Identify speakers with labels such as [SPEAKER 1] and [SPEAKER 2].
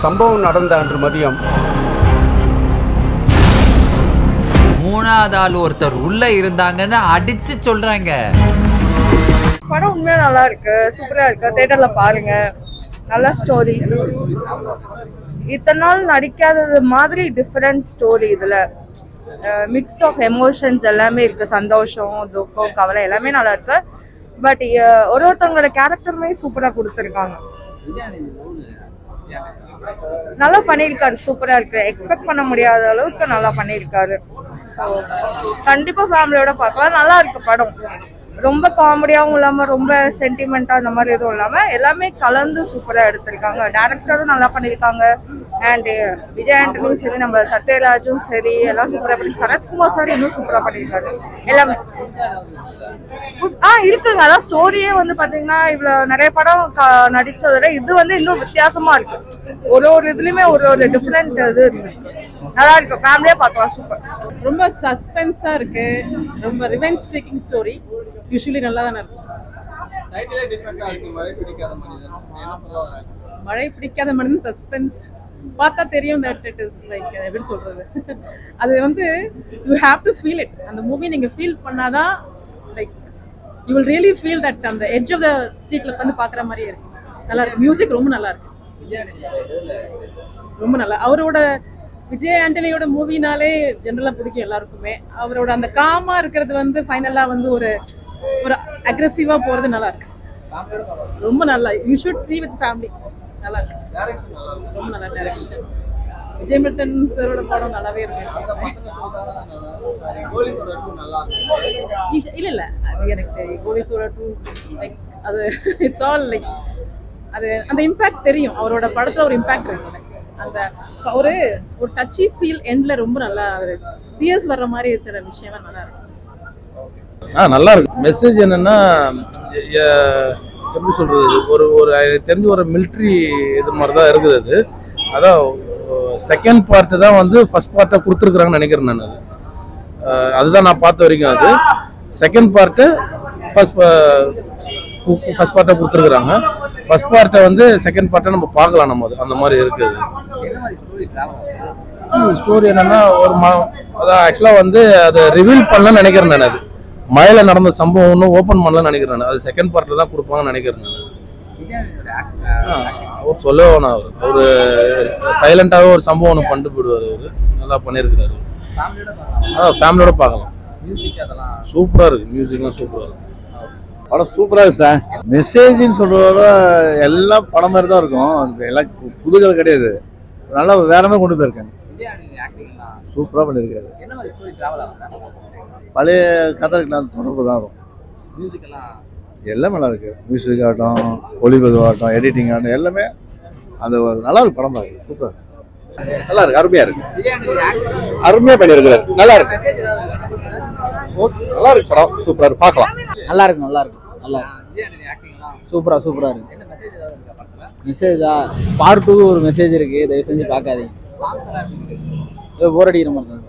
[SPEAKER 1] சம்பவம் நடந்த அன்று மதியம்
[SPEAKER 2] மூணாவது ஆள் ஒருத்தர் உள்ள இருந்தாங்கன்னு அடிச்சு சொல்றாங்க.
[SPEAKER 3] படம் உண்மையா நல்லா இருக்கு, சூப்பரா இருக்கு. தியேட்டர்ல பாருங்க. நல்ல ஸ்டோரி. இத்தனை நாள் நடிக்காதது மாதிரி டிஃபரெண்ட் ஸ்டோரி. இதுல மிக்ஸ்ட் ஆஃப் எமோஷன்ஸ் எல்லாமே இருக்கு. சந்தோஷம், துக்கம், கவலை எல்லாமே நல்லா இருக்கு. பட் ஒருத்தவங்களோட கேரக்டருமே சூப்பரா கொடுத்துருக்காங்க. நல்லா பண்ணியிருக்காரு, சூப்பரா இருக்கு. எக்ஸ்பெக்ட் பண்ண முடியாத அளவுக்கு நல்லா பண்ணியிருக்காரு. ஸோ கண்டிப்பா ஃபேமிலியோட பார்க்கலாம். நல்லா இருக்கு படம். ரொம்ப காமெடியாகவும் இல்லாமல் ரொம்ப சென்டிமெண்ட்டாக அந்த மாதிரி எதுவும் இல்லாமல் எல்லாமே கலந்து சூப்பராக எடுத்திருக்காங்க. டேரக்டரும் நல்லா பண்ணியிருக்காங்க. அண்ட் விஜய் ஆண்டனியும் சரி, நம்ம சத்யராஜும் சரி, எல்லாம் சூப்பராக பண்ணி, சரத்குமார் சார் இன்னும் சூப்பராக பண்ணியிருக்காரு. எல்லாமே இருக்குங்க. அதான் ஸ்டோரியே வந்து பார்த்தீங்கன்னா இவ்வளோ நிறைய படம் நடிச்சதை இது வந்து இன்னும் வித்தியாசமா இருக்கு. ஒரு இதுலையுமே ஒரு டிஃப்ரெண்ட் இது இருக்கு. நல்லா இருக்கு. ஃபேமிலியா பார்க்கலாம். சூப்பர்.
[SPEAKER 4] ரொம்ப சஸ்பென்ஸா இருக்கு. ரொம்ப ரிவெஞ்ச் டேக்கிங் ஸ்டோரி. யூசுவலி நல்லா தானே இருக்கும்.
[SPEAKER 5] டைட்டிலே டிஃபரெண்டா இருக்கு. மழை பிடிக்காத மனிதன் என்ன சொல்ல வராங்க?
[SPEAKER 4] மழை பிடிக்காத மனிதன் சஸ்பென்ஸ் பார்த்தா தெரியும். தட் இட் இஸ் லைக் எப்படி சொல்றது, அது வந்து you have to feel it. அந்த மூவி நீங்க ஃபீல் பண்ணாதான் like you will really feel that அந்த எட்ஜ் ஆஃப் த ஸ்ட்ரீட்ல உட்காந்து பாக்குற மாதிரியே இருக்கு. நல்லா இருக்கு. மியூசிக் ரொம்ப நல்லா இருக்கு. ரொம்ப நல்லா. அவரோட விஜய் ஆண்டனியோட மூவினாலே ஜென்ரலா பிடிக்கும் எல்லாருக்குமே. அவரோட அந்த காமா இருக்கிறது வந்து ஃபைனலா வந்து ஒரு அக்ரெசிவா போறது நல்லா இருக்கு. ரொம்ப நல்லா. You should see with family. நல்லா இருக்கு. ரொம்ப நல்லா டைரக்ஷன். விஜய் மில்டன் சாரோட படம் நல்லாவே இருக்கு. இல்ல அது எனக்கு கோலிசோரா 2 லைக் அது இட்ஸ் ஆல் லைக் அது அந்த இம்பாக்ட் தெரியும். அவரோட படத்துல ஒரு இம்பாக்ட் இருக்கு. அந்த ஒரு டச்சி ஃபீல் எண்ட்ல ரொம்ப நல்லா டியர்ஸ் வர்ற மாதிரி சில விஷயம்லாம் நல்லா இருக்கு.
[SPEAKER 6] நல்லா இருக்கு. மெசேஜ் என்னன்னா, எப்படி சொல்றது, ஒரு தெரிஞ்ச ஒரு மிலிட்ரி இது மாதிரி தான் இருக்குது. அது அதான் செகண்ட் பார்ட்டு தான் வந்து ஃபர்ஸ்ட் பார்ட்டை கொடுத்துருக்குறாங்கன்னு நினைக்கிறேன் நான். அதுதான் நான் பார்த்த வரைக்கும். அது செகண்ட் பார்ட்டு ஃபர்ஸ்ட் பார்ட்டை கொடுத்துருக்குறாங்க. ஃபர்ஸ்ட் பார்ட்டை வந்து செகண்ட் பார்ட்டை நம்ம பார்க்கலாம். நம்ம அது அந்த மாதிரி இருக்குது. ஸ்டோரி என்னன்னா, அதான் ஆக்சுவலாக வந்து அதை ரிவீல் பண்ணலாம்னு நினைக்கிறேன் நான். அது மழையில நடந்த சம்பவம் ஒன்றும் ஓப்பன் பண்ணலாம்னு நினைக்கிறேன் நான். அது செகண்ட் பார்ட்டில் தான் கொடுப்பாங்கன்னு நினைக்கிறேன் நான். அவர் சொல்ல வேணாம். அவர் சைலண்டாகவே ஒரு சம்பவம் ஒன்று பண்ணிட்டு போயிடுவார். அவர் நல்லா பண்ணியிருக்கிறாரு. ஃபேமிலியோட பார்க்கலாம். சூப்பராக இருக்கு. மியூசிக்லாம் சூப்பராக இருக்கு.
[SPEAKER 7] படம் சூப்பராக இருக்கு சார். மெசேஜ்னு சொல்றதோட எல்லாம் படம் மாதிரி தான் இருக்கும். எல்லாம் புதுகள் கிடையாது. நல்லா வேற மாதிரி கொண்டு போயிருக்காங்க. சூப்பராக பண்ணியிருக்காரு. பழைய கதை தொடர்பு தான் இருக்கும். எல்லாம் நல்லா இருக்கு. மியூசிக் ஆகட்டும், ஒளிபதிவு ஆகட்டும், எடிட்டிங் ஆகட்டும், எல்லாமே அந்த நல்லா இருக்கு. படம் இருக்கு. சூப்பர். நல்லா இருக்கு. அருமையா இருக்கு. அருமையா பண்ணியிருக்காரு. நல்லா இருக்கு. நல்லா இருக்கு. படம் சூப்பரா இருக்கு. பார்க்கலாம்.
[SPEAKER 8] நல்லா இருக்கு. நல்லா இருக்கு. நல்லா சூப்பரா இருக்கு. மெசேஜா பார்ட் 2 ஒரு மெசேஜ் இருக்கு. தயவு செஞ்சு பார்க்காதீங்க. போர் அடிக்கிற மாதிரி தான்.